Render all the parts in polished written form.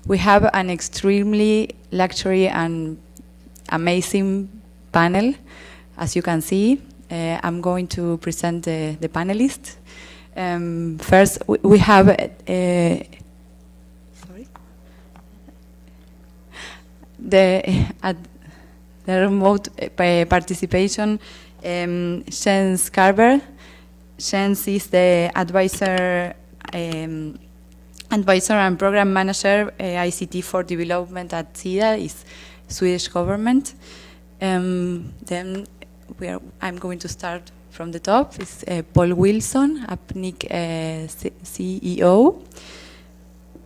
We have an extremely luxury and amazing panel, as you can see. I'm going to present the panelists. First, we have at the remote participation, Jens Carver. Jens is the advisor and program manager, ICT for development at SIDA, is Swedish government. Then I'm going to start from the top. It's Paul Wilson, APNIC CEO.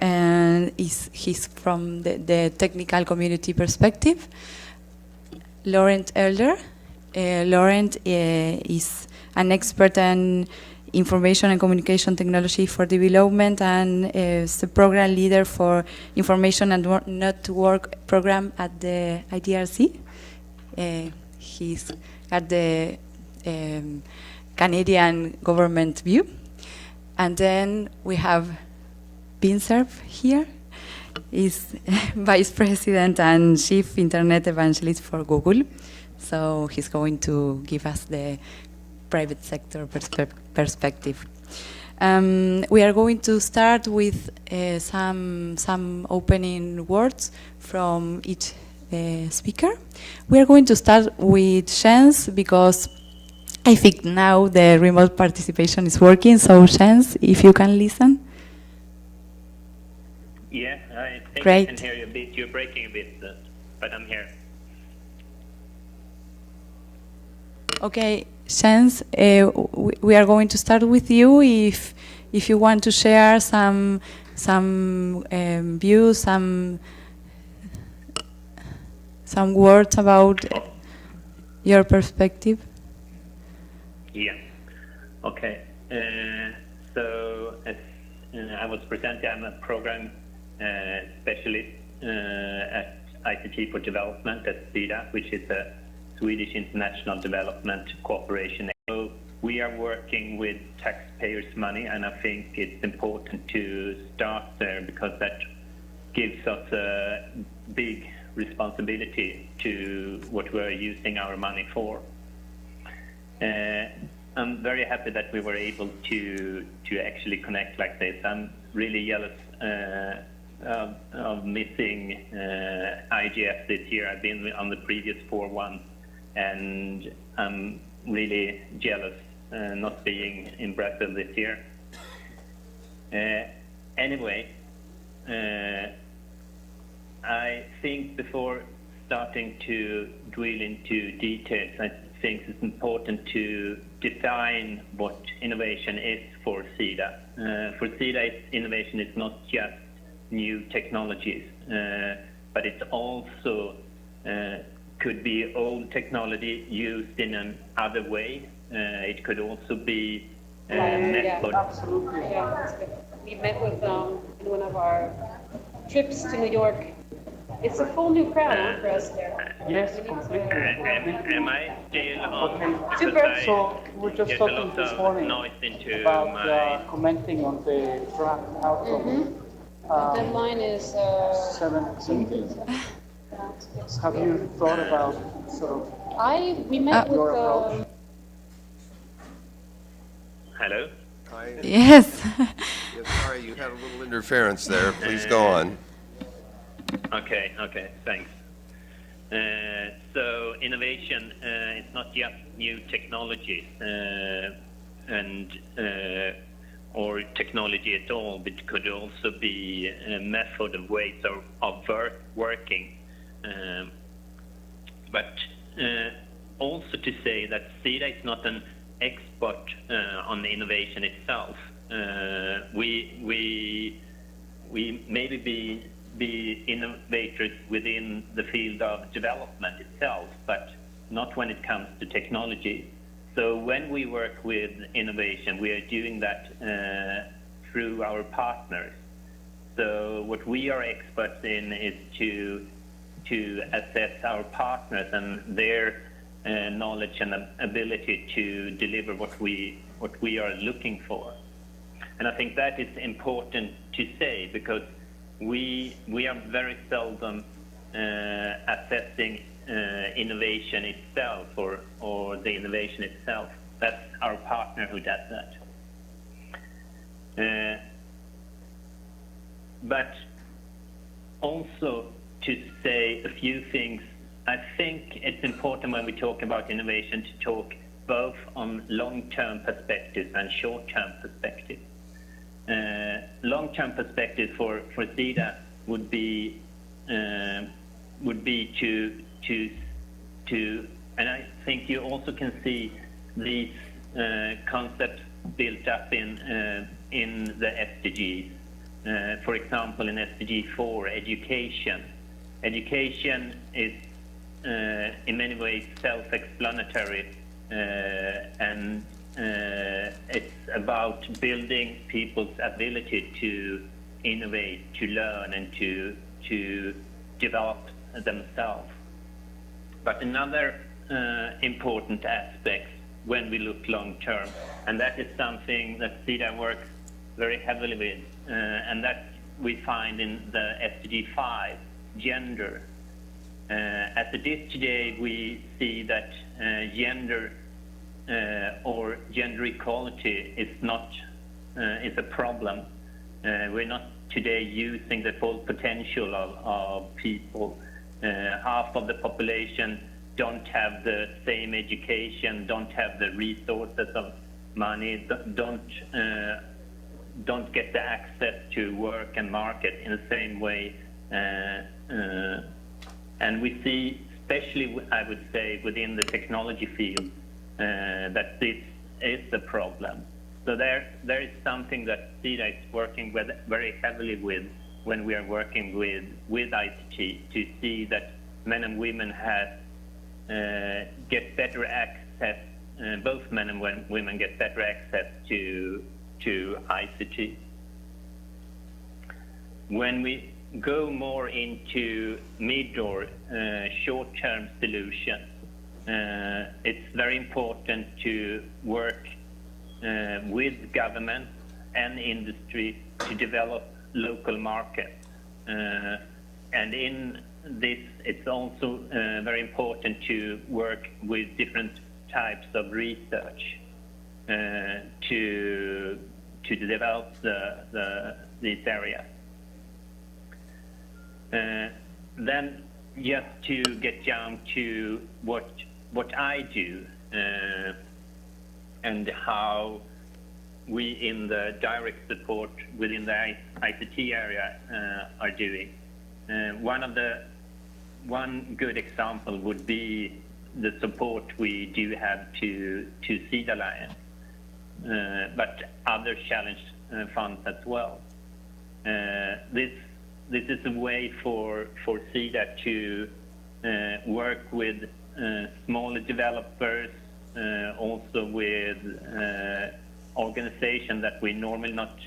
And he's from the technical community perspective. Laurent Elder. Laurent is an expert in information and communication technology for development and is the program leader for information and network program at the IDRC. He's got the Canadian government view. And then we have Binserv here. Is Vice President and Chief Internet Evangelist for Google. So he's going to give us the private sector perspective. We are going to start with some opening words from each speaker. We are going to start with Jens because I think now the remote participation is working. So Jens, if you can listen. Yeah, I think Great. I can hear you a bit. You're breaking a bit, but I'm here. Okay, Jens, we are going to start with you. If you want to share some views, some words about your perspective. Yeah. Okay. So as I was presenting, I'm a program specialist at ICT for Development at SIDA, which is a Swedish International Development Cooperation. So we are working with taxpayers' money, and I think it's important to start there because that gives us a big responsibility to what we're using our money for. I'm very happy that we were able to actually connect like this. I'm really jealous of missing IGF this year. I've been on the previous 4 ones, and I'm really jealous not being in Brazil this year. Anyway, I think before starting to drill into details, I think it's important to define what innovation is for SIDA. For SIDA, innovation is not just new technologies, but it also could be old technology used in another way. It could also be method. Yeah, absolutely. Yeah, we met with in one of our trips to New York. It's a full new crowd for us there. Yes, completely. Am I still on? Okay. Super. So we're just talking this morning about commenting on the draft outcome. The deadline is 17th. Have you thought about sort of we met with your approach? Hello? Hi. Yes. Yeah, sorry, you had a little interference there. Please go on. Okay, thanks. So innovation, it's not just new technologies or technology at all, but it could also be a method of ways of working. But also to say that SIDA is not an expert on the innovation itself. We maybe be innovators within the field of development itself, but not when it comes to technology. So when we work with innovation, we are doing that through our partners. So what we are experts in is to assess our partners and their knowledge and ability to deliver what we are looking for. And I think that is important to say because we are very seldom assessing innovation itself or the innovation itself. That's our partner who does that. But also to say a few things, I think it's important when we talk about innovation to talk both on long-term perspectives and short-term perspectives. Long-term perspective for SIDA would be to, and I think you also can see these concepts built up in the SDGs. For example, in SDG 4, education. Education is in many ways self-explanatory, and it's about building people's ability to innovate, to learn, and to develop themselves. But another important aspect when we look long term, and that is something that SIDA works very heavily with, and that we find in the SDG 5, gender. As it is today, we see that gender or gender equality is a problem. We're not today using the full potential of people. Half of the population don't have the same education, don't have the resources of money, don't get the access to work and market in the same way. And we see, especially I would say within the technology field, that this is a problem. So there is something that SIDA is working with very heavily with when we are working with ICT, to see that men and women get better access, both men and women get better access to ICT. When we go more into mid or short-term solutions, it's very important to work with government and industry to develop local markets. And in this, it's also very important to work with different types of research to develop these areas. Then just to get down to what I do and how we in the direct support within the ICT area are doing. One good example would be the support we do have to Seed Alliance, but other challenge funds as well. This is a way for SIDA to work with smaller developers, also with organizations that we normally not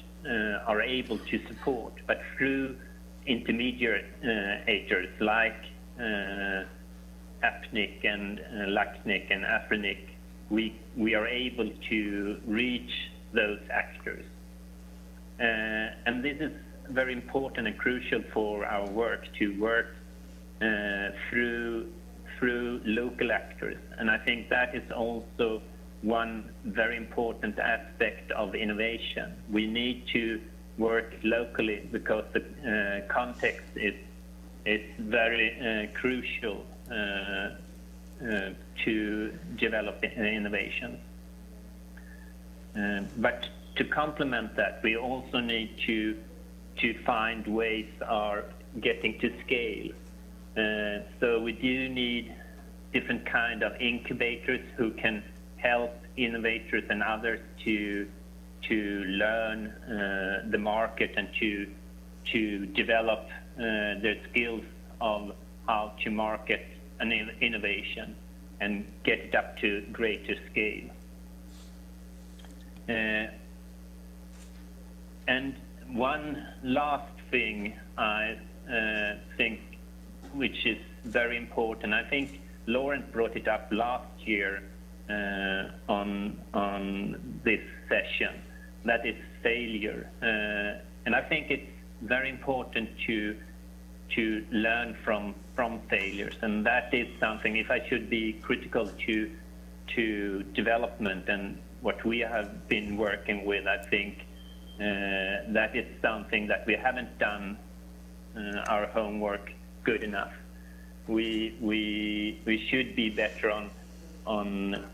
are able to support, but through intermediators like APNIC and LACNIC and AFRINIC, we are able to reach those actors. And this is very important and crucial for our work, to work through local actors. And I think that is also one very important aspect of innovation. We need to work locally because the context is very crucial to develop innovation. But to complement that, we also need to find ways of getting to scale. So we do need different kind of incubators who can help innovators and others to learn the market and to develop their skills of how to market an innovation and get it up to greater scale. And one last thing I think which is very important, I think Laurent brought it up last year on this session, that is failure. And I think very important to learn from failures, and that is something. If I should be critical to development and what we have been working with, I think that is something that we haven't done our homework good enough. We should be better on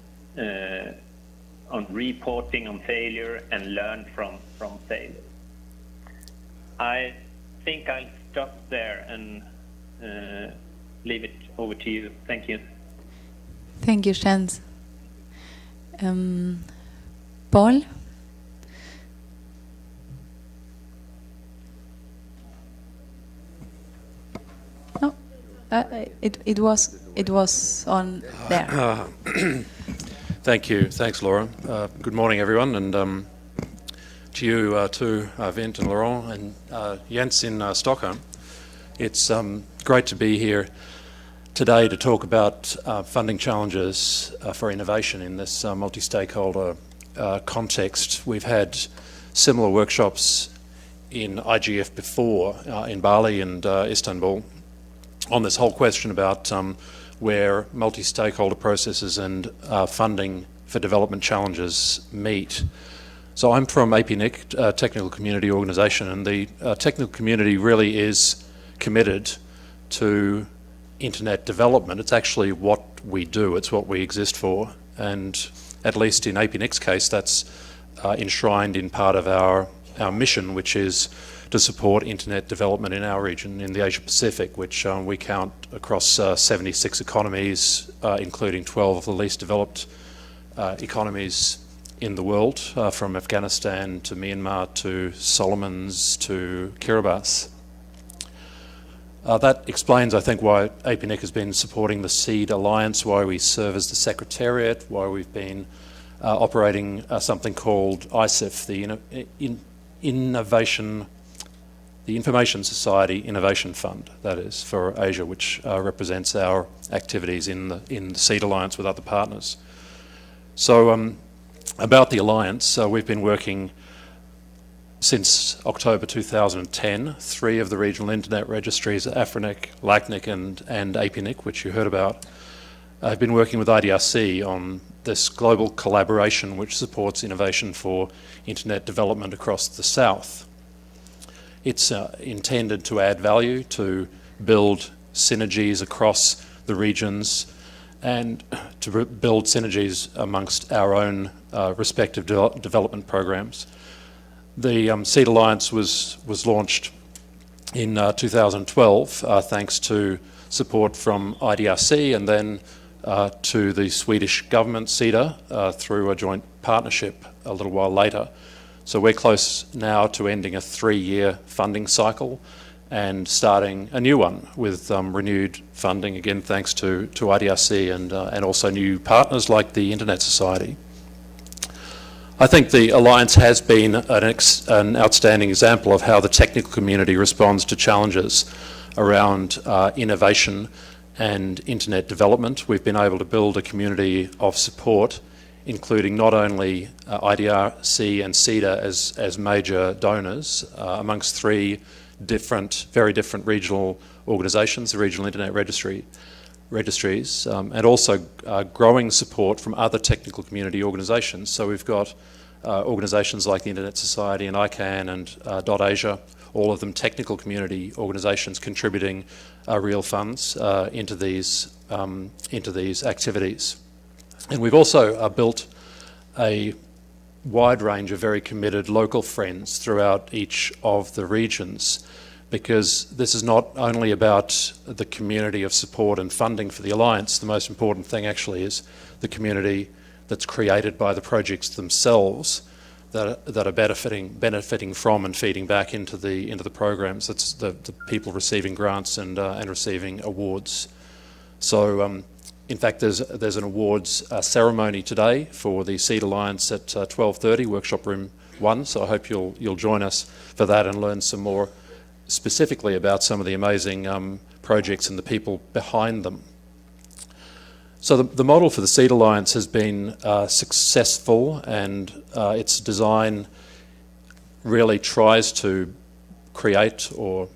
reporting on failure and learn from failure. I think I'll stop there and leave it over to you. Thank you. Thank you, Jens. Paul? No, it was on there. Thank you. Thanks, Laura. Good morning, everyone, and to you too, Vint and Laurent and Jens in Stockholm. It's great to be here today to talk about funding challenges for innovation in this multi-stakeholder context. We've had similar workshops in IGF before, in Bali and Istanbul, on this whole question about where multi-stakeholder processes and funding for development challenges meet. So I'm from APNIC, Technical Community Organisation, and the technical community really is committed to internet development. It's actually what we do, it's what we exist for, and at least in APNIC's case, that's enshrined in part of our mission, which is to support internet development in our region, in the Asia Pacific, which we count across 76 economies, including 12 of the least developed economies in the world, from Afghanistan to Myanmar to Solomons to Kiribati. That explains, I think, why APNIC has been supporting the SEED Alliance, why we serve as the Secretariat, why we've been operating something called ISIF, the Information Society Innovation Fund, that is, for Asia, which represents our activities in the SEED Alliance with other partners. So about the Alliance, we've been working since October 2010. 3 of the regional internet registries, AFRINIC, LACNIC and APNIC, which you heard about, have been working with IDRC on this global collaboration which supports innovation for internet development across the South. It's intended to add value, to build synergies across the regions, and to build synergies amongst our own respective development programs. The SEED Alliance was launched in 2012 thanks to support from IDRC and then to the Swedish government, SIDA, through a joint partnership a little while later. So we're close now to ending a 3-year funding cycle and starting a new one with renewed funding, again thanks to IDRC and also new partners like the Internet Society. I think the Alliance has been an outstanding example of how the technical community responds to challenges around innovation and internet development. We've been able to build a community of support, including not only IDRC and SIDA as major donors, amongst 3 very different regional organisations, the Regional Internet Registries, and also growing support from other technical community organisations. So we've got organisations like the Internet Society and ICANN and .Asia, all of them technical community organisations contributing real funds into these activities. And we've also built a wide range of very committed local friends throughout each of the regions, because this is not only about the community of support and funding for the Alliance. The most important thing actually is the community that's created by the projects themselves that are benefiting from and feeding back into the programs. That's the people receiving grants and receiving awards. So in fact, there's an awards ceremony today for the SEED Alliance at 12:30, workshop room 1. So I hope you'll join us for that and learn some more specifically about some of the amazing projects and the people behind them. So the model for the SEED Alliance has been successful, and its design really tries to create or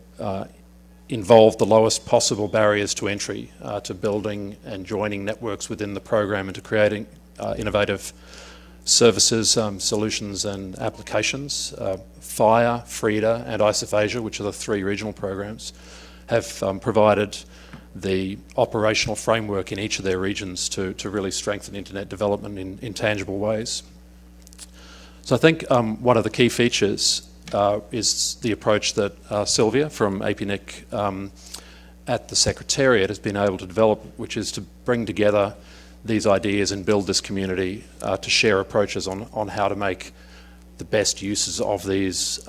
involve the lowest possible barriers to entry to building and joining networks within the program and to creating innovative services, solutions and applications. FIRE, FRIDA and ISOF-Asia, which are the 3 regional programs, have provided the operational framework in each of their regions to really strengthen internet development in tangible ways. So I think one of the key features is the approach that Sylvia from APNIC at the Secretariat has been able to develop, which is to bring together these ideas and build this community to share approaches on how to make the best uses of these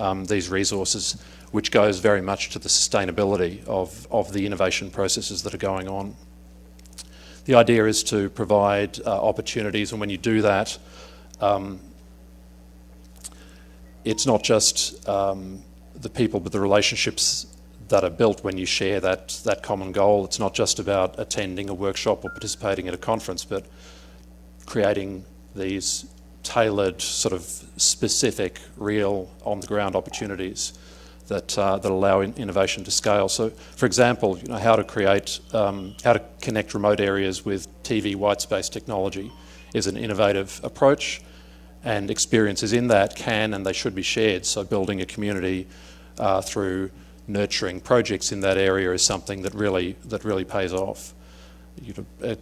resources, which goes very much to the sustainability of the innovation processes that are going on. The idea is to provide opportunities, and when you do that, it's not just the people, but the relationships that are built when you share that common goal. It's not just about attending a workshop or participating at a conference, but creating these tailored, sort of specific, real, on-the-ground opportunities that allow innovation to scale. So, for example, how to connect remote areas with TV white space technology is an innovative approach, and experiences in that can and they should be shared. So, building a community through nurturing projects in that area is something that really pays off.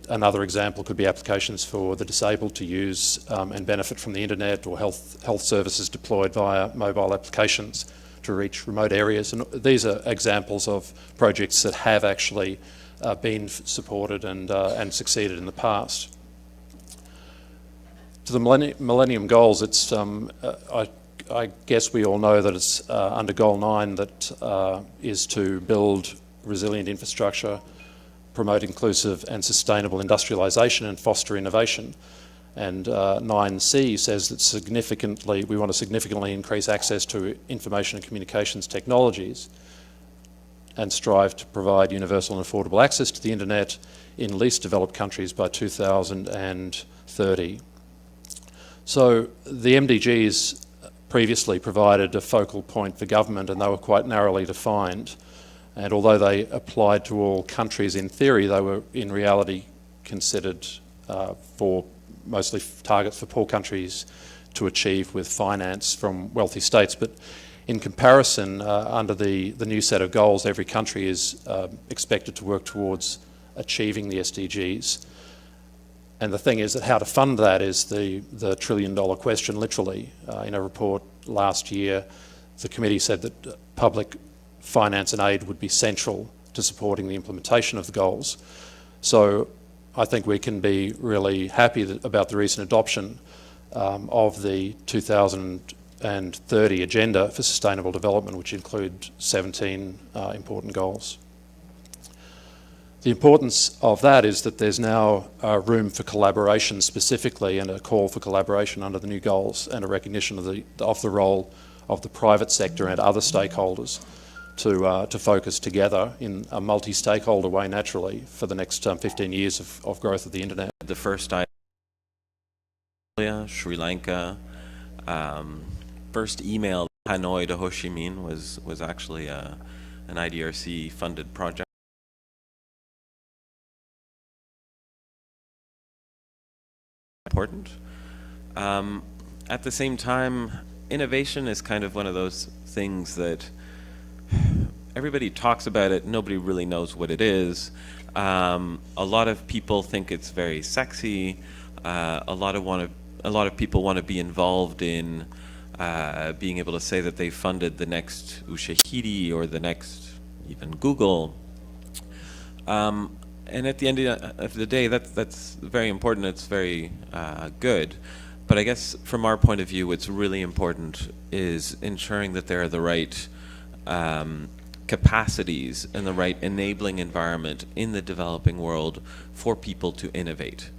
Another example could be applications for the disabled to use and benefit from the internet, or health services deployed via mobile applications to reach remote areas. And these are examples of projects that have actually been supported and succeeded in the past. To the Millennium Goals, it's I guess we all know that it's under Goal 9 that is to build resilient infrastructure, promote inclusive and sustainable industrialisation and foster innovation. And 9C says that we want to significantly increase access to information and communications technologies and strive to provide universal and affordable access to the internet in least developed countries by 2030. So the MDGs previously provided a focal point for government, and they were quite narrowly defined. And although they applied to all countries in theory, they were in reality considered for mostly targets for poor countries to achieve with finance from wealthy states. But in comparison, under the new set of goals, every country is expected to work towards achieving the SDGs. And the thing is that how to fund that is the $1 trillion question, literally. In a report last year, the committee said that public finance and aid would be central to supporting the implementation of the goals. So I think we can be really happy about the recent adoption of the 2030 Agenda for Sustainable Development, which include 17 important goals. The importance of that is that there's now room for collaboration specifically, and a call for collaboration under the new goals, and a recognition of the role of the private sector and other stakeholders to focus together in a multi-stakeholder way, naturally, for the next 15 years of growth of the internet. The first Sri Lanka, first email Hanoi to Ho Chi Minh was actually an IDRC funded project. Important. At the same time, innovation is kind of one of those things that everybody talks about it, nobody really knows what it is. A lot of people think it's very sexy. A lot of people want to be involved in being able to say that they funded the next Ushahidi or the next even Google. And at the end of the day, that's very important. It's very good. But I guess from our point of view, what's really important is ensuring that there are the right capacities and the right enabling environment in the developing world for people to innovate.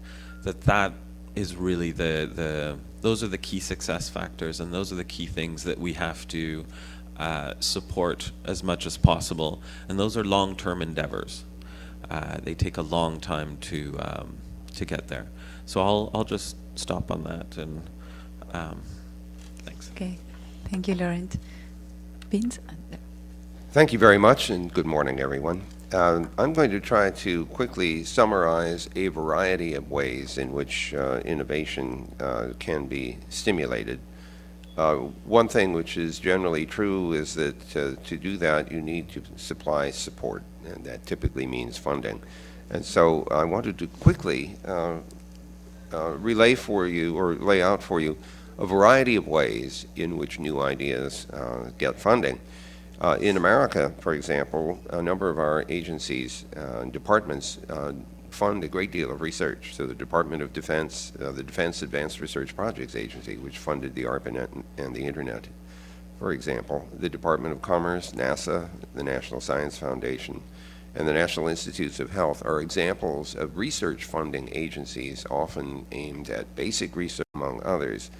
That is really those are the key success factors, and those are the key things that we have to support as much as possible. And those are long-term endeavors. They take a long time to get there. So I'll just stop on that, and thanks. Okay, thank you, Laurent. Vince? Thank you very much, and good morning, everyone. I'm going to try to quickly summarize a variety of ways in which innovation can be stimulated. One thing which is generally true is that to do that, you need to supply support, and that typically means funding. And so I wanted to quickly relay for you, or lay out for you, a variety of ways in which new ideas get funding. In America, for example, a number of our agencies and departments fund a great deal of research. So the Department of Defense, the Defense Advanced Research Projects Agency, which funded the ARPANET and the Internet, for example, the Department of Commerce, NASA, the National Science Foundation, and the National Institutes of Health are examples of research funding agencies often aimed at basic research, among others.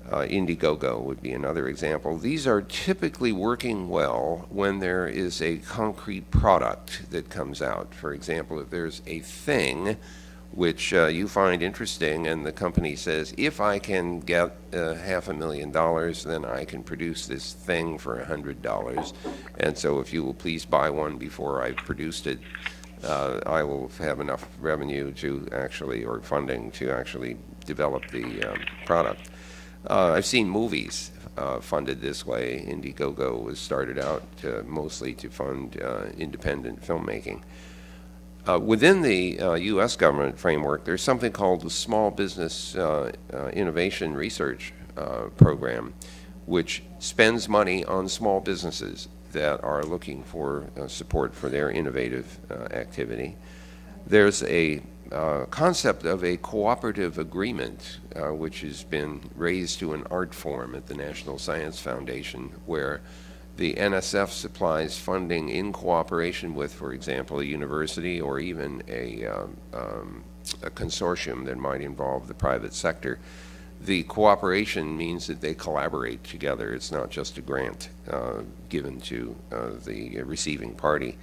Indiegogo would be another example. These are typically working well when there is a concrete product that comes out. For example, if there's a thing which you find interesting and the company says, if I can get $500,000, then I can produce this thing for $100. And so if you will please buy one before I've produced it, I will have enough revenue to actually, or funding to actually develop the product. I've seen movies funded this way. Indiegogo was started out mostly to fund independent filmmaking. Within the U.S. government framework, there's something called the Small Business Innovation Research Program, which spends money on small businesses that are looking for support for their innovative activity. There's a concept of a cooperative agreement, which has been raised to an art form at the National Science Foundation, where the NSF supplies funding in cooperation with, for example, a university or even a consortium that might involve the private sector. The cooperation means that they collaborate together. It's not just a grant given to the receiving party.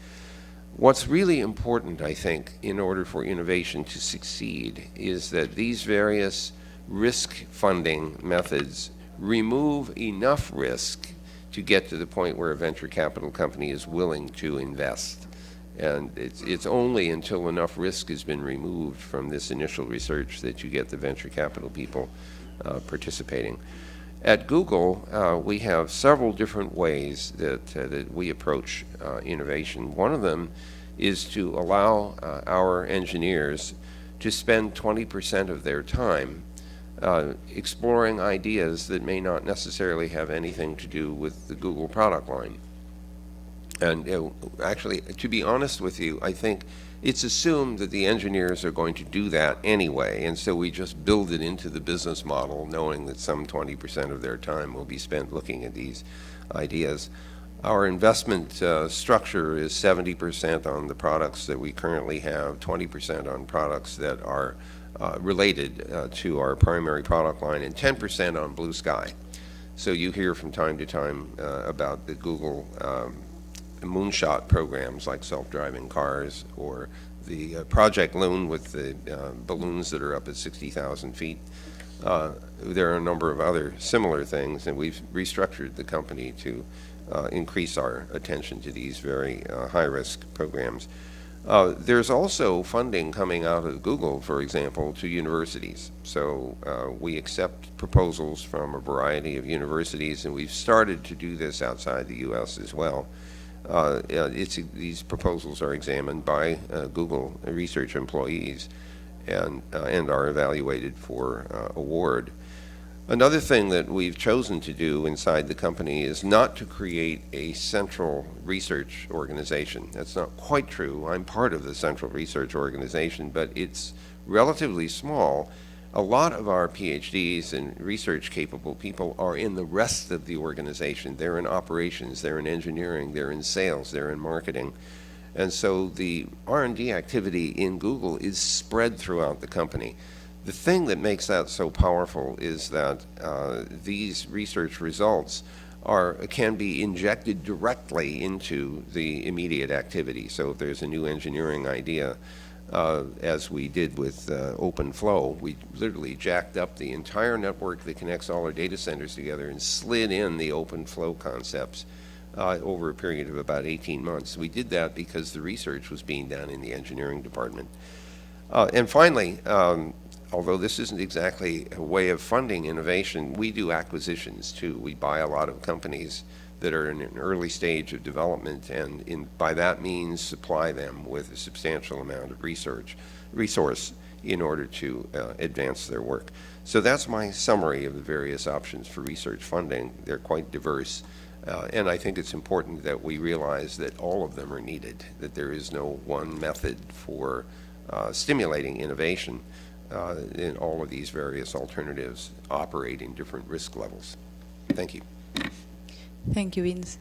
What's really important, I think, in order for innovation to succeed is that these various risk funding methods remove enough risk to get to the point where a venture capital company is willing to invest. And it's only until enough risk has been removed from this initial research that you get the venture capital people participating. At Google, we have several different ways that we approach innovation. One of them is to allow our engineers to spend 20% of their time exploring ideas that may not necessarily have anything to do with the Google product line. And actually, to be honest with you, I think it's assumed that the engineers are going to do that anyway, and so we just build it into the business model, knowing that some 20% of their time will be spent looking at these ideas. Our investment structure is 70% on the products that we currently have, 20% on products that are related to our primary product line, and 10% on blue sky. So you hear from time to time about the Google moonshot programs like self-driving cars, or the Project Loon with the balloons that are up at 60,000 feet. There are a number of other similar things, and we've restructured the company to increase our attention to these very high-risk programs. There's also funding coming out of Google, for example, to universities. So we accept proposals from a variety of universities, and we've started to do this outside the U.S. as well. These proposals are examined by Google research employees and are evaluated for award. Another thing that we've chosen to do inside the company is not to create a central research organization. That's not quite true. I'm part of the central research organization, but it's relatively small. A lot of our PhDs and research capable people are in the rest of the organization. They're in operations, they're in engineering, they're in sales, they're in marketing. And so the R&D activity in Google is spread throughout the company. The thing that makes that so powerful is that these research results can be injected directly into the immediate activity. So if there's a new engineering idea, as we did with OpenFlow, we literally jacked up the entire network that connects all our data centers together and slid in the OpenFlow concepts over a period of about 18 months. We did that because the research was being done in the engineering department. And finally, although this isn't exactly a way of funding innovation, we do acquisitions too. We buy a lot of companies that are in an early stage of development, and by that means supply them with a substantial amount of resource in order to advance their work. So that's my summary of the various options for research funding. They're quite diverse, and I think it's important that we realize that all of them are needed, that there is no one method for stimulating innovation. In all of these various alternatives operate in different risk levels. Thank you. Thank you, Vince.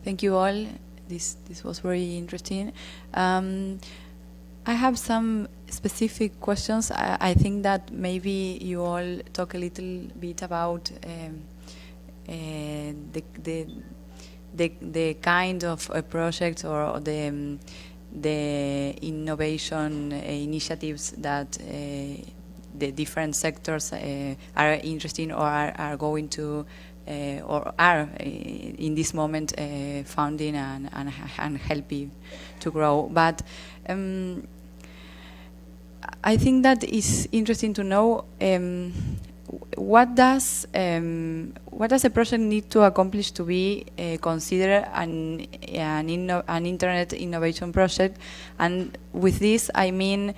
Thank you all. This was very interesting. I have some specific questions. I think that maybe you all talk a little bit about the kind of a project or the innovation initiatives that the different sectors are interested or are going to or are in this moment founding and helping to grow. But I think that is interesting to know what does a project need to accomplish to be considered an internet innovation project? And with this, I mean,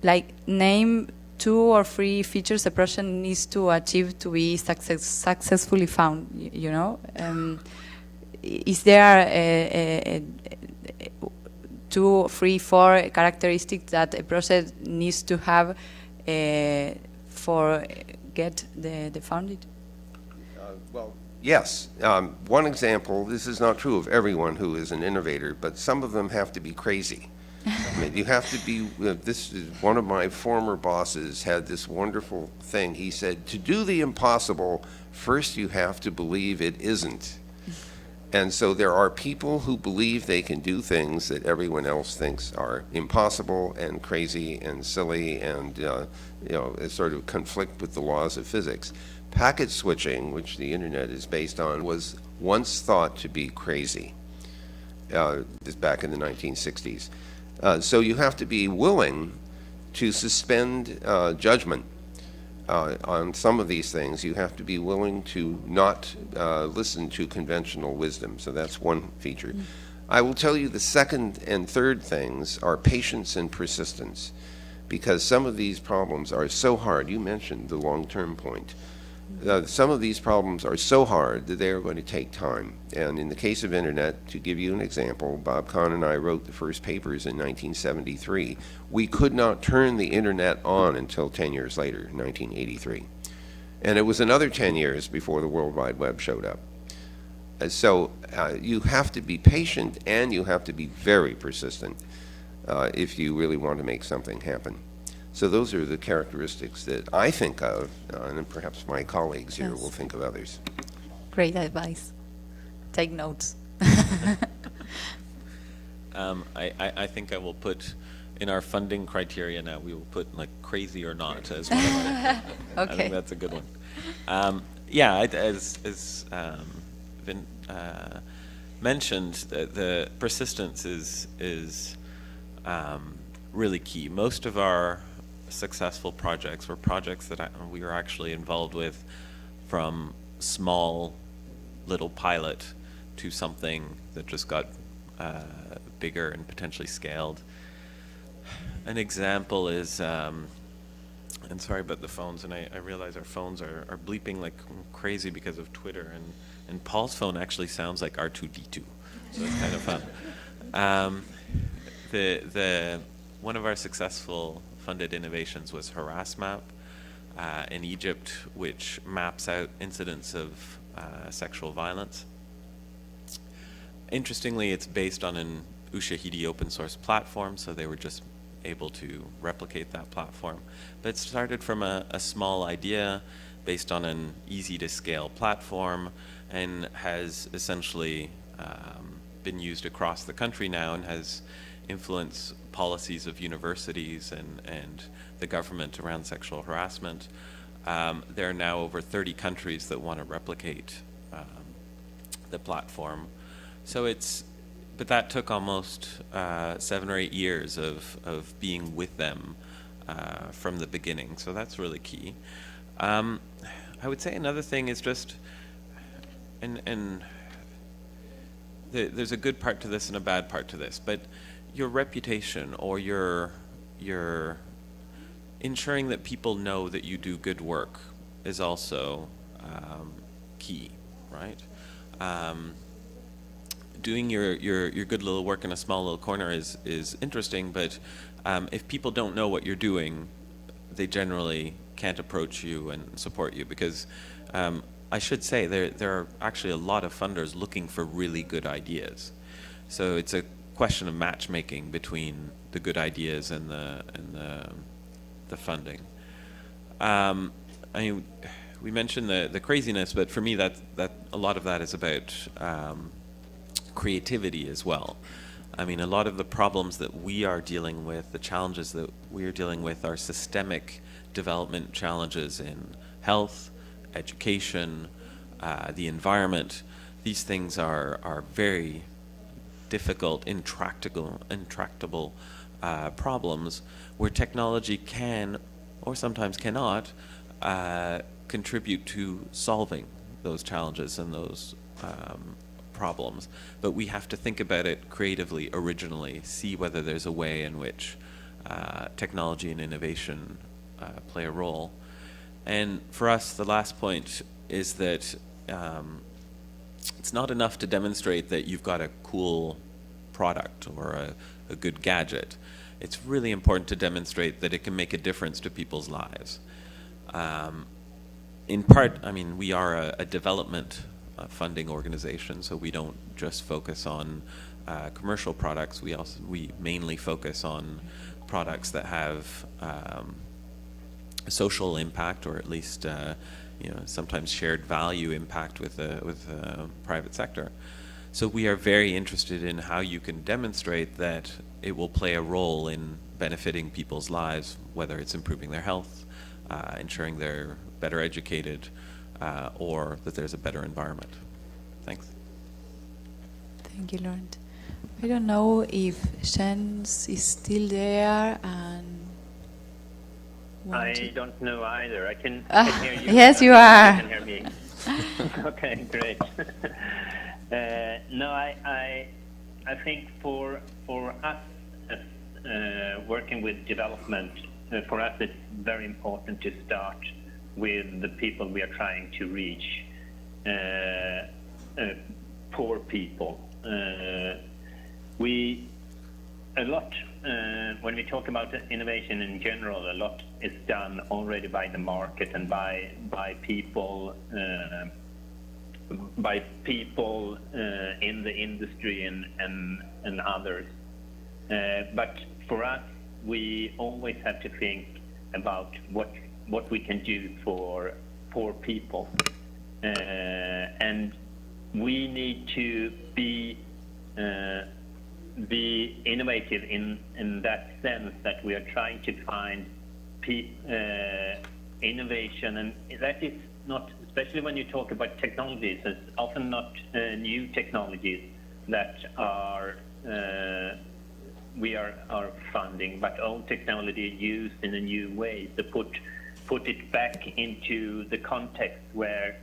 like, name 2 or 3 features a project needs to achieve to be successfully found. You know, is there 2, 3, 4 characteristics that a project needs to have for get the funded? Well, yes. One example, this is not true of everyone who is an innovator, but some of them have to be crazy. I mean, you have to be, this is one of my former bosses had this wonderful thing. He said, to do the impossible, first you have to believe it isn't. And so there are people who believe they can do things that everyone else thinks are impossible and crazy and silly and sort of conflict with the laws of physics. Packet switching, which the internet is based on, was once thought to be crazy. This back in the 1960s. So you have to be willing to suspend judgment on some of these things. You have to be willing to not listen to conventional wisdom. So that's one feature. I will tell you the second and third things are patience and persistence, because some of these problems are so hard. You mentioned the long-term point. Some of these problems are so hard that they are going to take time. And in the case of internet, to give you an example, Bob Kahn and I wrote the first papers in 1973. We could not turn the internet on until 10 years later, 1983. And it was another 10 years before the World Wide Web showed up. So you have to be patient and you have to be very persistent if you really want to make something happen. So those are the characteristics that I think of, and perhaps my colleagues here will think of others. Great advice. Take notes. I think I will put, in our funding criteria now, we will put like crazy or not as one of our, Okay. I think that's a good one. Yeah, as been mentioned, the persistence is really key. Most of our successful projects were projects that we were actually involved with from small little pilot to something that just got bigger and potentially scaled. An example is, and sorry about the phones, and I realize our phones are bleeping like crazy because of Twitter, and Paul's phone actually sounds like R2-D2, so it's kind of fun. One of our successful funded innovations was HarassMap in Egypt, which maps out incidents of sexual violence. Interestingly, it's based on an Ushahidi open source platform, so they were just able to replicate that platform. But it started from a small idea based on an easy to scale platform and has essentially been used across the country now and has influenced policies of universities and the government around sexual harassment. There are now over 30 countries that want to replicate the platform. but that took almost 7 or 8 years of being with them from the beginning. So that's really key. I would say another thing is just, and there's a good part to this and a bad part to this, but your reputation or your ensuring that people know that you do good work is also key, right? Doing your good little work in a small little corner is interesting, but if people don't know what you're doing, they generally can't approach you and support you, because I should say there are actually a lot of funders looking for really good ideas. So it's a question of matchmaking between the good ideas and the funding. I mean, we mentioned the craziness, but for me that a lot of that is about creativity as well. I mean, a lot of the problems that we are dealing with, the challenges that we are dealing with, are systemic development challenges in health, education, the environment. These things are very difficult, intractable problems where technology can, or sometimes cannot, contribute to solving those challenges and those problems. But we have to think about it creatively, originally, see whether there's a way in which technology and innovation play a role. And for us, the last point is that it's not enough to demonstrate that you've got a cool product or a good gadget. It's really important to demonstrate that it can make a difference to people's lives. In part, I mean, we are a development funding organization, so we don't just focus on commercial products. We mainly focus on products that have a social impact, or at least sometimes shared value impact with the private sector. So we are very interested in how you can demonstrate that it will play a role in benefiting people's lives, whether it's improving their health, ensuring they're better educated, or that there's a better environment. Thanks. Thank you, Laurent. I don't know if Jens is still there and I don't know either. I can hear you. Yes, you are. You can hear me. Okay, great. No, I think for us as working with development, for us it's very important to start with the people we are trying to reach, poor people. When we talk about innovation in general, a lot is done already by the market and by people in the industry and others. But for us, we always have to think about what we can do for poor people, and we need to be innovative in that sense, that we are trying to find innovation, and that is not, especially when you talk about technologies, it's often not new technologies that we are funding, but old technology used in a new way to put it back into the context where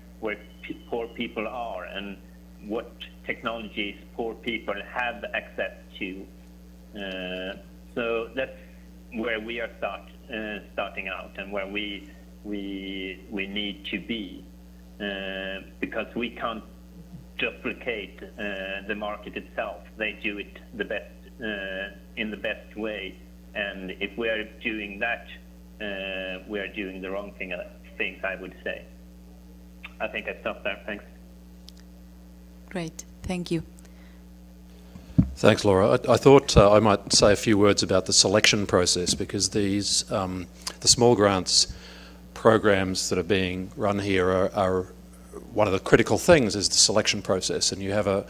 poor people are and what technologies poor people have access to. So that's where we are starting out, and where we need to be, because we can't duplicate the market itself. They do it the best in the best way, and if we are doing that, we are doing the wrong things, I would say. I think I stop there. Thanks. Great, thank you. Thanks, Laura. I thought I might say a few words about the selection process, because these the small grants programs that are being run here are one of the critical things is the selection process, and you have a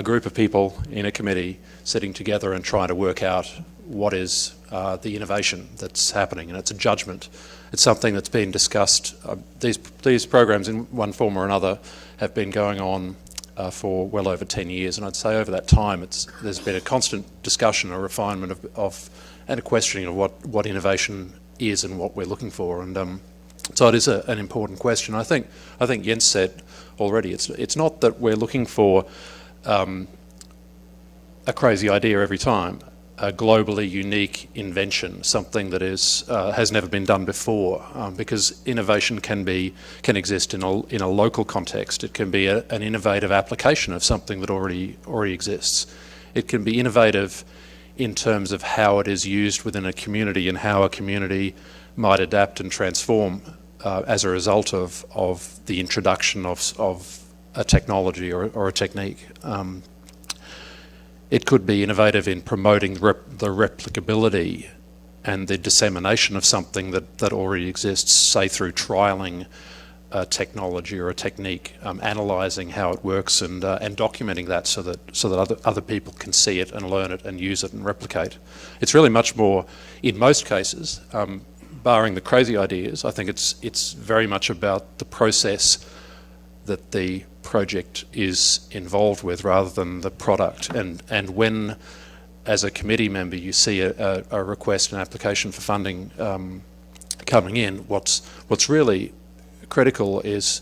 group of people in a committee sitting together and trying to work out what is the innovation that's happening, and it's a judgment. It's something that's been discussed. These programs in one form or another have been going on for well over 10 years, and I'd say over that time there's been a constant discussion, a refinement of and a questioning of what innovation is and what we're looking for, and so it is an important question. I think Jens said already, it's not that we're looking for a crazy idea every time, a globally unique invention, something that has never been done before, because innovation can exist in a local context. It can be an innovative application of something that already exists. It can be innovative in terms of how it is used within a community and how a community might adapt and transform as a result of the introduction of a technology or a technique. It could be innovative in promoting the replicability and the dissemination of something that already exists, say through trialling a technology or a technique, analysing how it works and documenting that so that other people can see it and learn it and use it and replicate. It's really much more, in most cases, barring the crazy ideas, I think it's very much about the process that the project is involved with rather than the product. And when, as a committee member, you see a request, an application for funding coming in, what's really critical is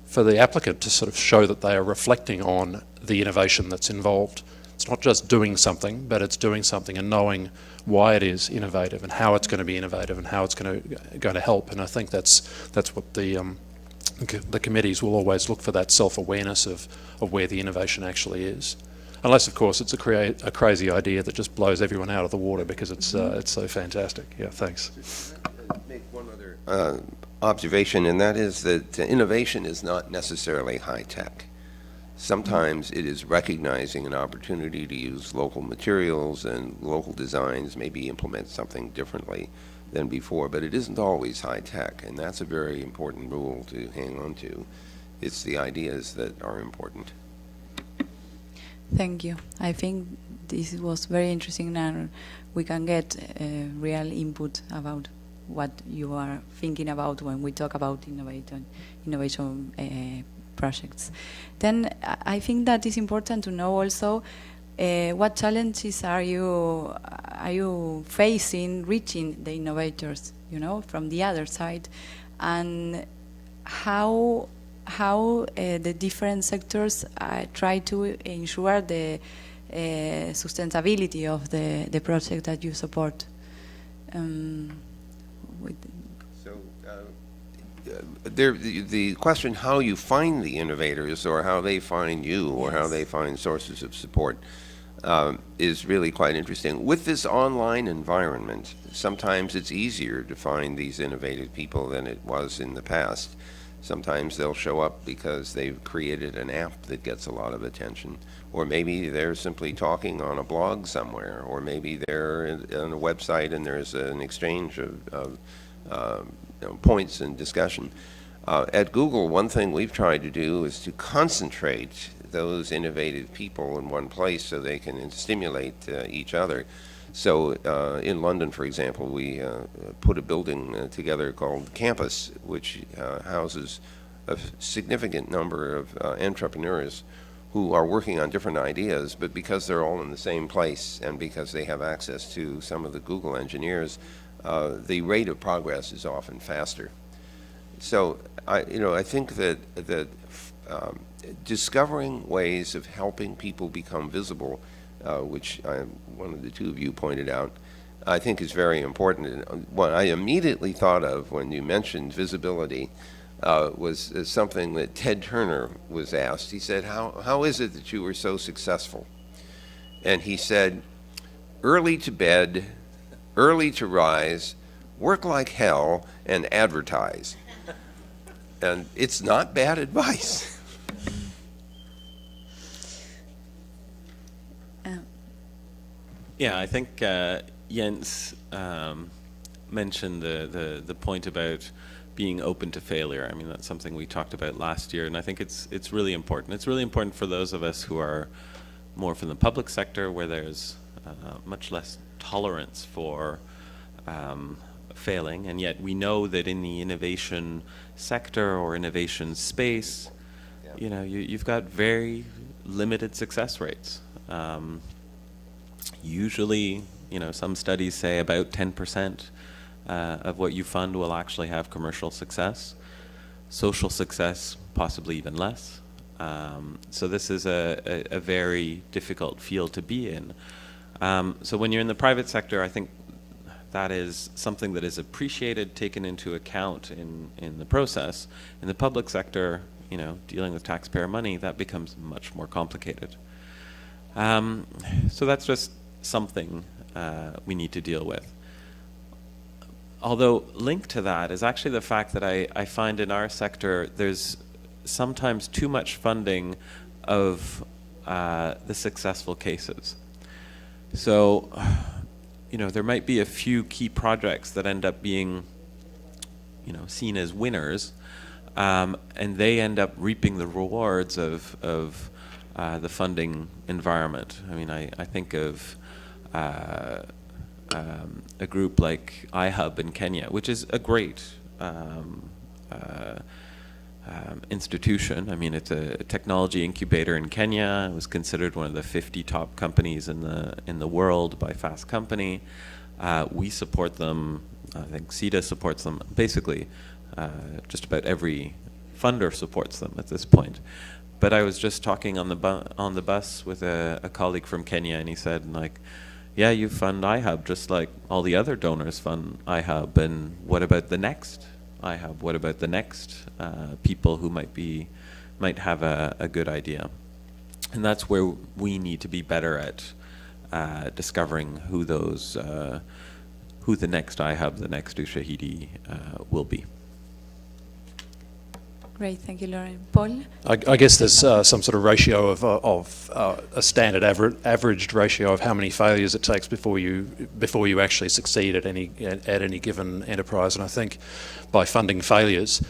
for the applicant to sort of show that they are reflecting on the innovation that's involved. It's not just doing something, but it's doing something and knowing why it is innovative and how it's going to be innovative and how it's going to help. And I think that's what the committees will always look for, that self-awareness of where the innovation actually is. Unless, of course, it's a crazy idea that just blows everyone out of the water because it's so fantastic. Yeah, thanks. Make one other observation, and that is that innovation is not necessarily high-tech. Sometimes it is recognizing an opportunity to use local materials and local designs, maybe implement something differently than before, but it isn't always high-tech, and that's a very important rule to hang on to. It's the ideas that are important. Thank you. I think this was very interesting, and we can get real input about what you are thinking about when we talk about innovation projects. Then I think that it's important to know also what challenges are you facing reaching the innovators, from the other side, and how the different sectors try to ensure the sustainability of the project that you support. The question how you find the innovators or how they find you or how they find sources of support is really quite interesting. With this online environment, sometimes it's easier to find these innovative people than it was in the past. Sometimes they'll show up because they've created an app that gets a lot of attention, or maybe they're simply talking on a blog somewhere, or maybe they're on a website and there's an exchange of points in discussion. At Google, one thing we've tried to do is to concentrate those innovative people in one place so they can stimulate each other. So in London, for example, we put a building together called Campus, which houses a significant number of entrepreneurs who are working on different ideas, but because they're all in the same place and because they have access to some of the Google engineers, the rate of progress is often faster. So I think that discovering ways of helping people become visible, which one of the two of you pointed out, I think is very important. And what I immediately thought of when you mentioned visibility was something that Ted Turner was asked. He said, how is it that you were so successful? And he said, early to bed, early to rise, work like hell, and advertise. And it's not bad advice. Yeah, I think Jens mentioned the point about being open to failure. I mean, that's something we talked about last year, and I think it's really important. It's really important for those of us who are more from the public sector, where there's much less tolerance for failing, and yet we know that in the innovation sector or innovation space, you've got very limited success rates. Usually, some studies say about 10% of what you fund will actually have commercial success. Social success, possibly even less. So this is a very difficult field to be in. So when you're in the private sector, I think that is something that is appreciated, taken into account in the process. In the public sector, dealing with taxpayer money, that becomes much more complicated. So that's just something we need to deal with. Although linked to that is actually the fact that I find in our sector there's sometimes too much funding of the successful cases. So, there might be a few key projects that end up being, seen as winners, and they end up reaping the rewards of the funding environment. I mean, I think of a group like iHub in Kenya, which is a great institution. I mean, it's a technology incubator in Kenya. It was considered one of the 50 top companies in the world by Fast Company. We support them. I think CETA supports them. Basically, just about every funder supports them at this point. But I was just talking on the bus with a colleague from Kenya, and he said, like, yeah, you fund iHub just like all the other donors fund iHub, and what about the next iHub? What about the next people who might have a good idea? And that's where we need to be better at discovering who the next iHub, the next Ushahidi will be. Great, thank you, Lauren. Paul? I guess there's some sort of ratio of a standard averaged ratio of how many failures it takes before you actually succeed at any given enterprise. And I think by funding failures,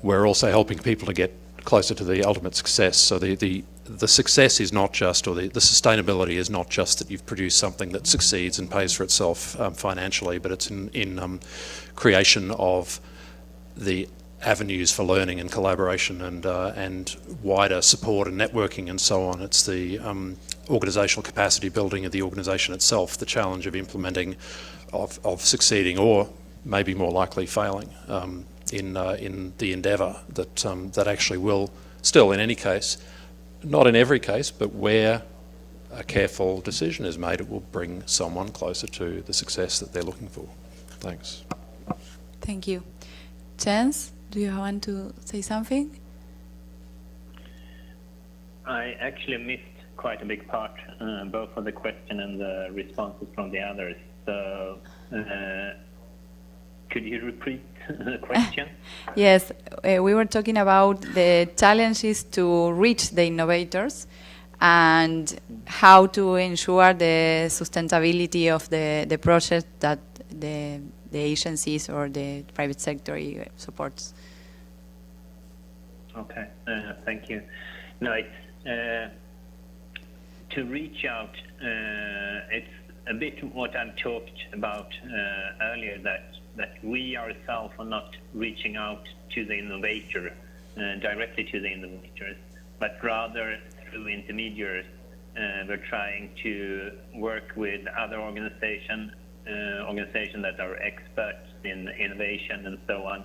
we're also helping people to get closer to the ultimate success. So the success is not just, or the sustainability is not just that you've produced something that succeeds and pays for itself financially, but it's in creation of the avenues for learning and collaboration and wider support and networking and so on. It's the organisational capacity building of the organisation itself, the challenge of implementing, of succeeding or maybe more likely failing in the endeavour that actually will still, in any case, not in every case, but where a careful decision is made, it will bring someone closer to the success that they're looking for. Thanks. Thank you. Chance? Do you want to say something? I actually missed quite a big part, both of the question and the responses from the others. So, could you repeat the question? Yes, we were talking about the challenges to reach the innovators and how to ensure the sustainability of the project that the agencies or the private sector supports. Okay, thank you. No, it's to reach out. It's a bit what I've talked about earlier, that we ourselves are not reaching out to the innovator directly to the innovators, but rather through intermediaries. We're trying to work with other organizations that are experts in innovation and so on,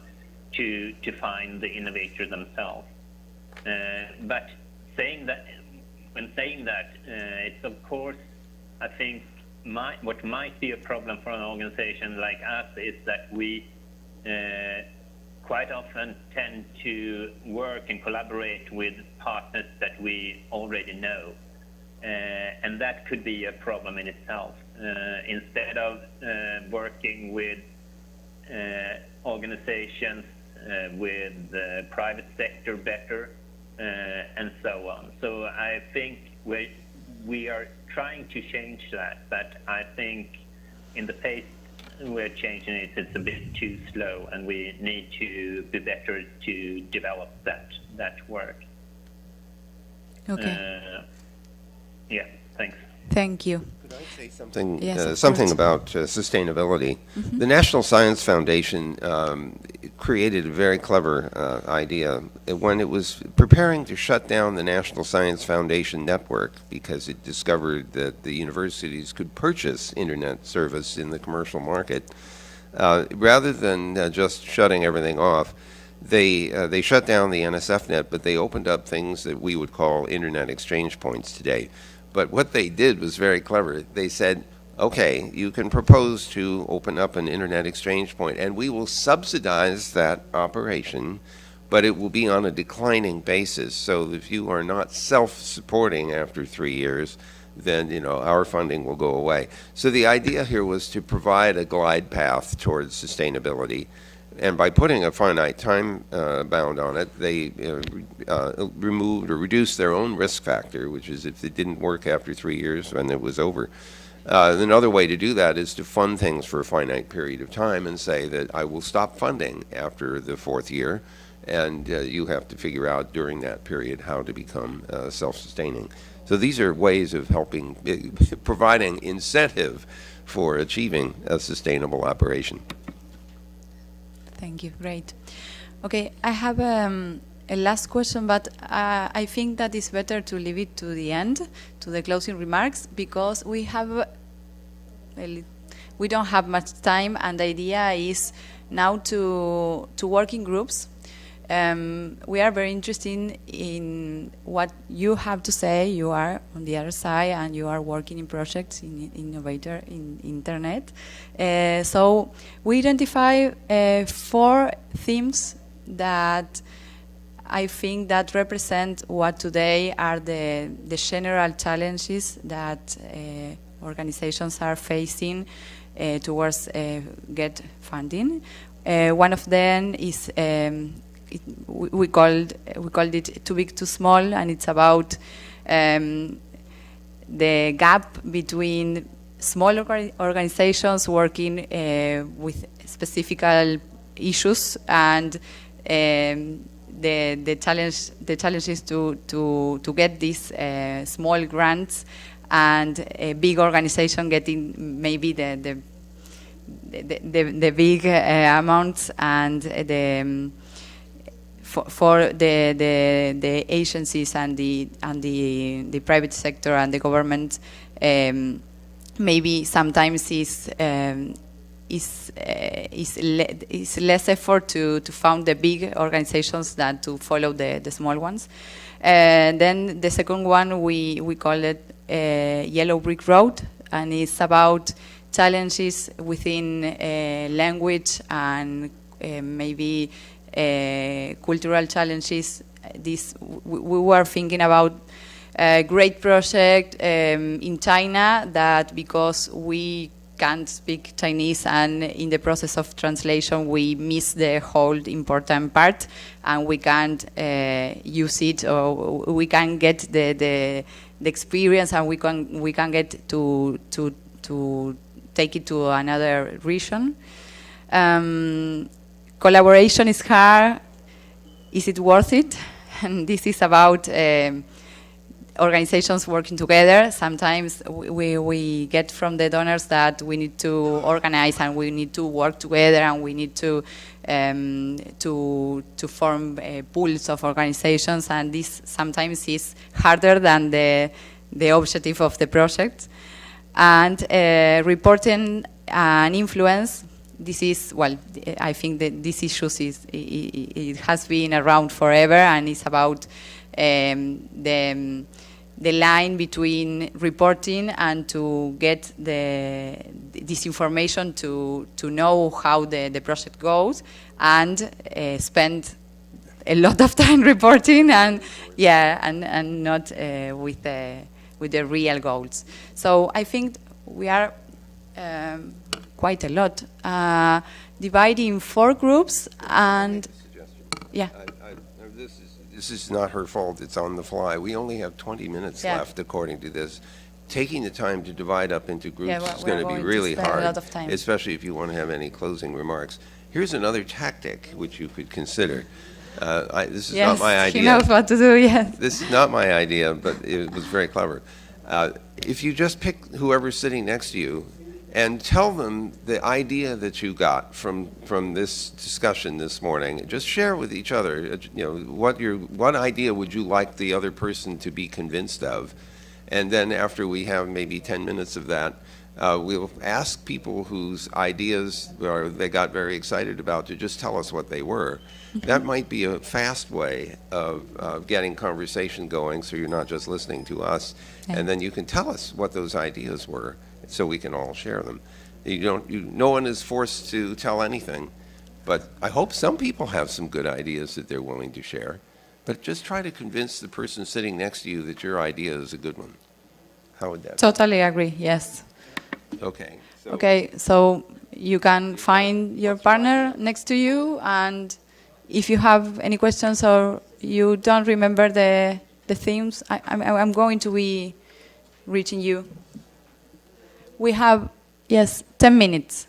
to find the innovators themselves. But when saying that, it's of course, I think what might be a problem for an organization like us is that we quite often tend to work and collaborate with partners that we already know. And that could be a problem in itself. Instead of working with organizations with the private sector better, and so on. So I think we are trying to change that, but I think in the pace we're changing it's a bit too slow, and we need to be better to develop that work. Okay. Yeah, thanks. Thank you. Could I say something? Yes, Something course. about sustainability. The National Science Foundation created a very clever idea. When it was preparing to shut down the National Science Foundation network because it discovered that the universities could purchase internet service in the commercial market, rather than just shutting everything off, they shut down the NSFnet, but they opened up things that we would call internet exchange points today. But what they did was very clever. They said, okay, you can propose to open up an internet exchange point, and we will subsidize that operation, but it will be on a declining basis. So if you are not self-supporting after 3 years, then our funding will go away. So the idea here was to provide a glide path towards sustainability. And by putting a finite time bound on it, they removed or reduced their own risk factor, which is if it didn't work after 3 years, then it was over. Another way to do that is to fund things for a finite period of time and say that I will stop funding after the 4th year, and you have to figure out during that period how to become self-sustaining. So these are ways of helping, providing incentive for achieving a sustainable operation. Thank you. Great. Okay, I have a last question, but I think that it's better to leave it to the end, to the closing remarks, because we don't have much time, and the idea is now to work in groups. We are very interested in what you have to say. You are on the other side, and you are working in projects in innovator in internet. So we identify 4 themes that I think that represent what today are the general challenges that organizations are facing towards get funding. One of them is we called it too big, too small, and it's about the gap between small organizations working with specific issues and the challenge is to get these small grants, and a big organization getting maybe the big amounts, and for the agencies and the private sector and the government, maybe sometimes is less effort to found the big organizations than to follow the small ones. Then the second one, we call it Yellow Brick Road, and it's about challenges within language and maybe cultural challenges. We were thinking about a great project in China that, because we can't speak Chinese, and in the process of translation we miss the whole important part, and we can't use it, or we can get the experience, and we can get to take it to another region. Collaboration is hard. Is it worth it? And this is about organizations working together. Sometimes we get from the donors that we need to organize, and we need to work together, and we need to form pools of organizations, and this sometimes is harder than the objective of the project. And reporting and influence. This is, well, I think that this issue it has been around forever, and it's about the line between reporting and to get this information to know how the project goes, and spend a lot of time reporting, and not with the real goals. So I think we are quite a lot dividing 4 groups, and yeah. This is not her fault. It's on the fly. We only have 20 minutes left, according to this. Taking the time to divide up into groups is going to be really hard, especially if you want to have any closing remarks. Here's another tactic which you could consider. This is not my idea. He knows what to do, yes. This is not my idea, but it was very clever. If you just pick whoever's sitting next to you and tell them the idea that you got from this discussion this morning. Just share with each other, what idea would you like the other person to be convinced of? And then after we have maybe 10 minutes of that, we'll ask people whose ideas they got very excited about to just tell us what they were. That might be a fast way of getting conversation going, so you're not just listening to us, and then you can tell us what those ideas were, so we can all share them. No one is forced to tell anything, but I hope some people have some good ideas that they're willing to share. But just try to convince the person sitting next to you that your idea is a good one. How would that be? Totally agree, yes. Okay. So you can find your partner next to you, and if you have any questions or you don't remember the themes, I'm going to be reaching you. We have, 10 minutes.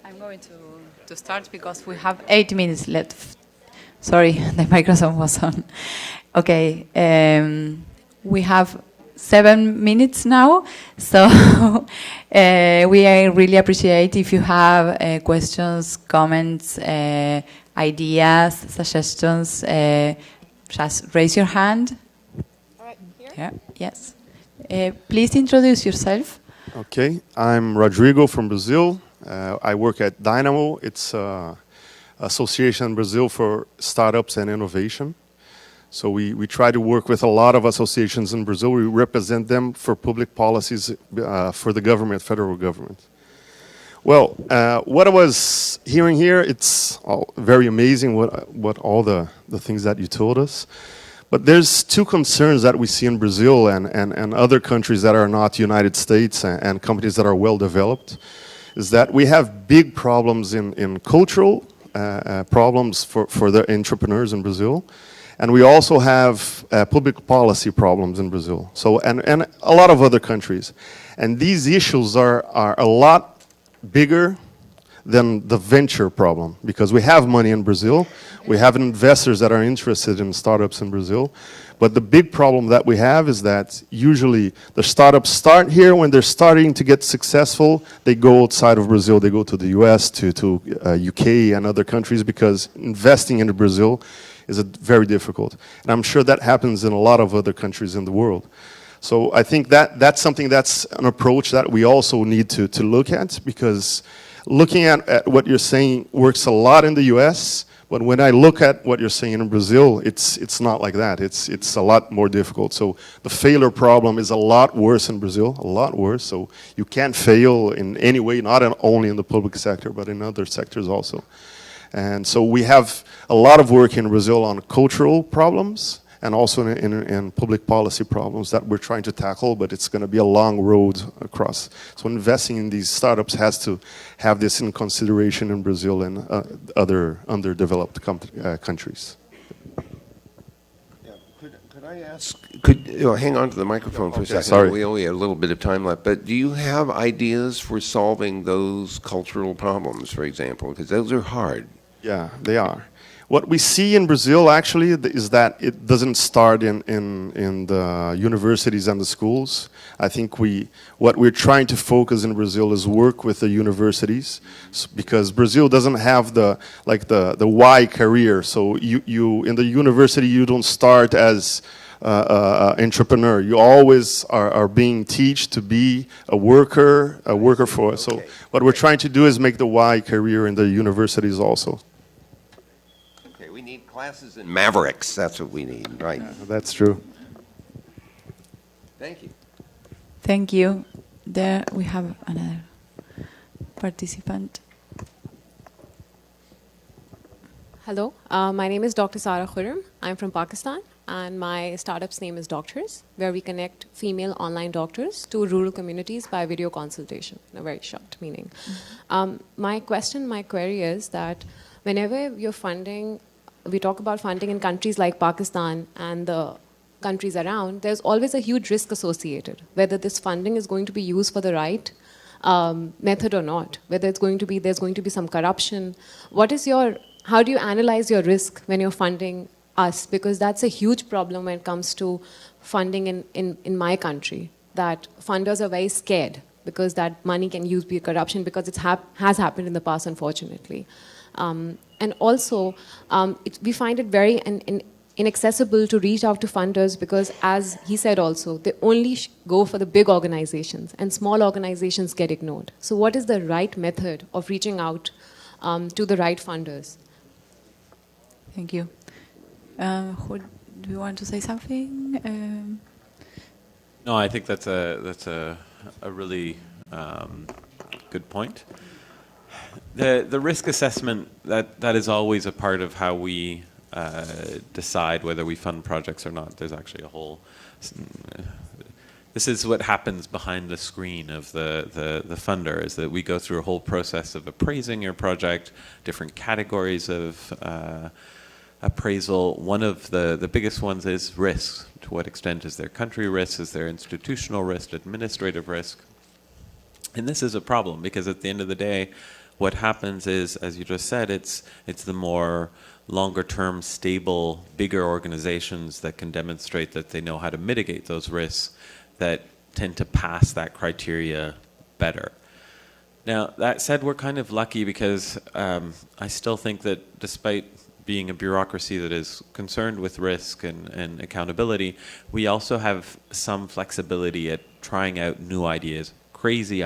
I'm going to start because we have 8 minutes left. Sorry, the microphone was on. Okay, we have 7 minutes now, so we really appreciate if you have questions, comments, ideas, suggestions. Just raise your hand. All right, here? Yeah, yes. Please introduce yourself. Okay, I'm Rodrigo from Brazil. I work at Dynamo. It's an association in Brazil for startups and innovation. So we try to work with a lot of associations in Brazil. We represent them for public policies for the government, federal government. Well, what I was hearing here, it's very amazing what all the things that you told us. But there's two concerns that we see in Brazil and other countries that are not United States and companies that are well developed, is that we have big problems in cultural problems for the entrepreneurs in Brazil. And we also have public policy problems in Brazil. So, and a lot of other countries. And these issues are a lot bigger than the venture problem, because we have money in Brazil, we have investors that are interested in startups in Brazil, but the big problem that we have is that usually the startups start here. When they're starting to get successful, they go outside of Brazil, they go to the US, to UK and other countries, because investing in Brazil is very difficult. And I'm sure that happens in a lot of other countries in the world. So I think that's something, that's an approach that we also need to look at, because looking at what you're saying works a lot in the US, but when I look at what you're saying in Brazil, it's not like that. It's a lot more difficult. So the failure problem is a lot worse in Brazil, a lot worse. So you can't fail in any way, not only in the public sector, but in other sectors also. And so we have a lot of work in Brazil on cultural problems and also in public policy problems that we're trying to tackle, but it's going to be a long road across. So investing in these startups has to have this in consideration in Brazil and other underdeveloped countries. Yeah, could I ask, hang on to the microphone for a second. Sorry. We only have a little bit of time left, but do you have ideas for solving those cultural problems, for example? Because those are hard. Yeah, they are. What we see in Brazil actually is that it doesn't start in the universities and the schools. I think what we're trying to focus in Brazil is work with the universities, because Brazil doesn't have the Y career. So you in the university you don't start as entrepreneur. You always are being taught to be a worker for. So what we're trying to do is make the Y career in the universities also. We need classes in Mavericks. That's what we need, right? Yeah, that's true. Thank you. Thank you. There we have another participant. Hello, my name is Dr. Sara Khurram. I'm from Pakistan, and my startup's name is Doctors, where we connect female online doctors to rural communities by video consultation, in a very short meaning. My query is that whenever you're funding, we talk about funding in countries like Pakistan and the countries around, there's always a huge risk associated, whether this funding is going to be used for the right method or not, whether there's going to be some corruption. How do you analyze your risk when you're funding us? Because that's a huge problem when it comes to funding in my country, that funders are very scared because that money can be corruption, because it has happened in the past, unfortunately. And also, we find it very inaccessible to reach out to funders, because, as he said also, they only go for the big organizations, and small organizations get ignored. So what is the right method of reaching out to the right funders? Thank you. Do you want to say something? No, I think that's a really good point. The risk assessment, that is always a part of how we decide whether we fund projects or not. There's actually a whole. This is what happens behind the screen of the funder, is that we go through a whole process of appraising your project, different categories of appraisal. One of the biggest ones is risk. To what extent is there country risk? Is there institutional risk, administrative risk? And this is a problem because at the end of the day, what happens is, as you just said, it's the more longer-term, stable, bigger organizations that can demonstrate that they know how to mitigate those risks that tend to pass that criteria better. Now, that said, we're kind of lucky because I still think that despite being a bureaucracy that is concerned with risk and accountability, we also have some flexibility at trying out new ideas, crazy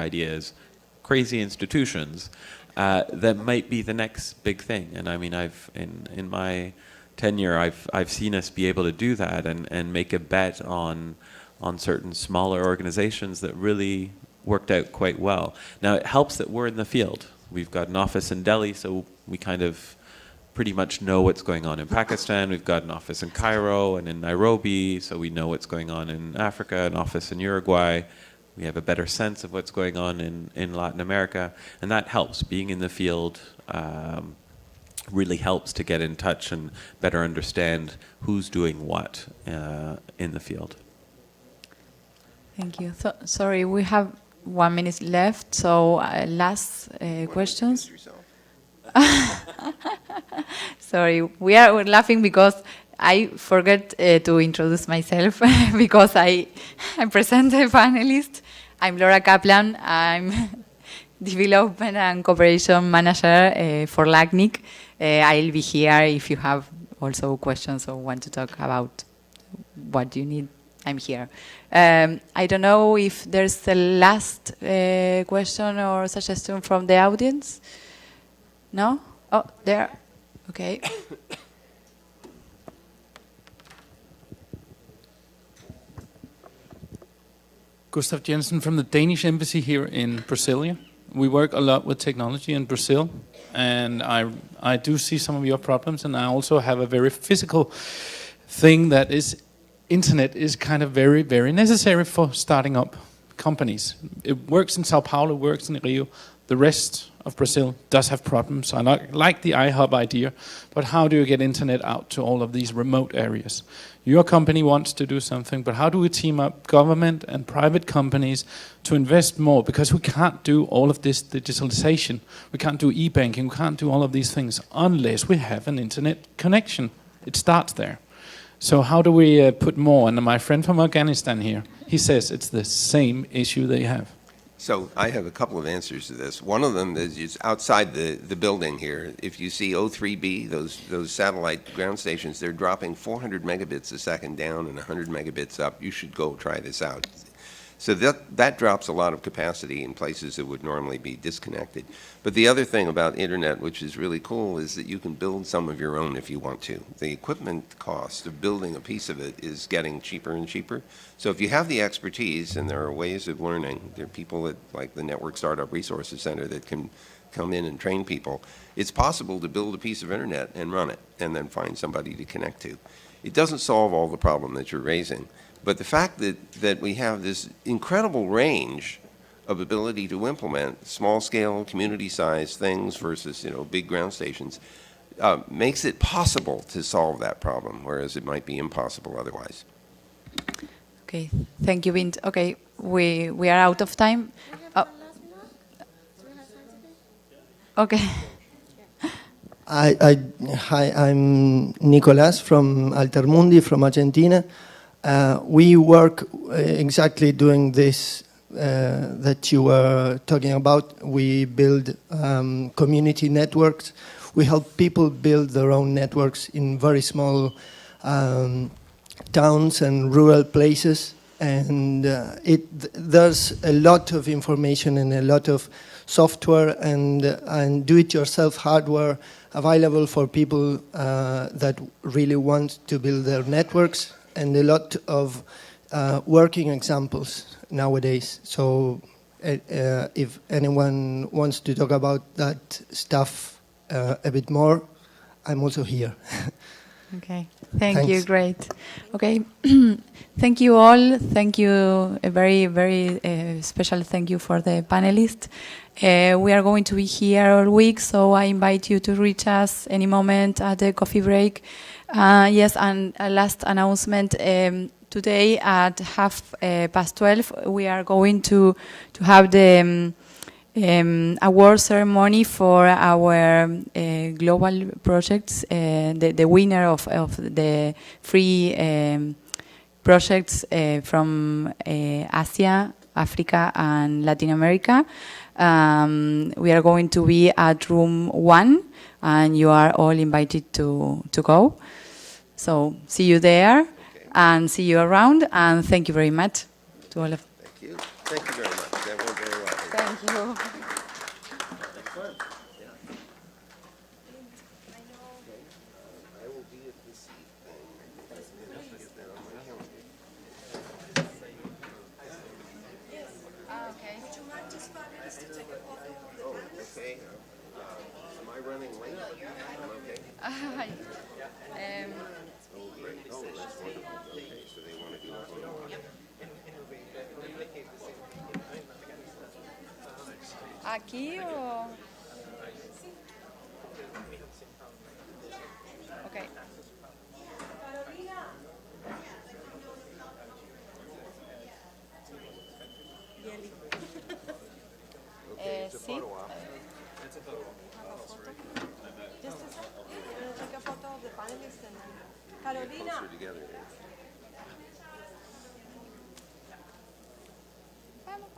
institutions that might be the next big thing. And I mean, in my tenure, I've seen us be able to do that and make a bet on certain smaller organizations that really worked out quite well. Now, it helps that we're in the field. We've got an office in Delhi, so we kind of pretty much know what's going on in Pakistan. We've got an office in Cairo and in Nairobi, so we know what's going on in Africa, an office in Uruguay. We have a better sense of what's going on in Latin America, and that helps. Being in the field really helps to get in touch and better understand who's doing what in the field. Thank you. Sorry, we have 1 minute left, so last questions. Sorry, we're laughing because I forget to introduce myself because I present the panelist. I'm Laura Kaplan. I'm Development and Cooperation Manager for LACNIC. I'll be here if you have also questions or want to talk about what you need. I'm here. I don't know if there's a last question or suggestion from the audience. No? Oh, there. Okay. Gustav Jensen from the Danish Embassy here in Brasilia. We work a lot with technology in Brazil, and I do see some of your problems, and I also have a very physical thing that is internet is kind of very, very necessary for starting up companies. It works in Sao Paulo, it works in Rio. The rest of Brazil does have problems. I like the iHub idea, but how do you get internet out to all of these remote areas? Your company wants to do something, but how do we team up government and private companies to invest more? Because we can't do all of this digitalization. We can't do e-banking. We can't do all of these things unless we have an internet connection. It starts there. So how do we put more? And my friend from Afghanistan here, he says it's the same issue they have. So I have a couple of answers to this. One of them is outside the building here. If you see O3B, those satellite ground stations, they're dropping 400 megabits a second down and 100 megabits up. You should go try this out. So that drops a lot of capacity in places that would normally be disconnected. But the other thing about internet, which is really cool, is that you can build some of your own if you want to. The equipment cost of building a piece of it is getting cheaper and cheaper. So if you have the expertise, and there are ways of learning, there are people at like the Network Startup Resources Center that can come in and train people. It's possible to build a piece of internet and run it and then find somebody to connect to. It doesn't solve all the problem that you're raising. But the fact that we have this incredible range of ability to implement small-scale, community-sized things versus, big ground stations makes it possible to solve that problem, whereas it might be impossible otherwise. Okay, thank you, Vint. Okay, we are out of time. Okay. Hi, I'm Nicolas from Altermundi, from Argentina. We work exactly doing this that you were talking about. We build community networks. We help people build their own networks in very small towns and rural places. And there's a lot of information and a lot of software and do-it-yourself hardware available for people that really want to build their networks, and a lot of working examples nowadays. So if anyone wants to talk about that stuff a bit more, I'm also here. Okay, thank Thanks. you, great. Okay, thank you all. Thank you, a very, very special thank you for the panelists. We are going to be here all week, so I invite you to reach us any moment at the coffee break. Yes, and a last announcement. Today at 12:30, we are going to have the award ceremony for our global projects, the winner of the free projects from Asia, Africa, and Latin America. We are going to be at room 1, and you are all invited to go. So see you there, and see you around, and thank you very much to all of you. Thank you. Thank you very much. That went very well. Thank you. Excellent. Yeah. I will be at this thing. Get that on my calendar. Okay. Would you mind just 5 minutes to take a photo of the panelists? Okay. Am I running late? Okay. Oh, great. Oh, that's wonderful. Okay, so they want to do a photo op. ¿Aquí o...? Okay. Sí. Just a sec. Take a photo of the panelists and Carolina. Closer together here. Vamos.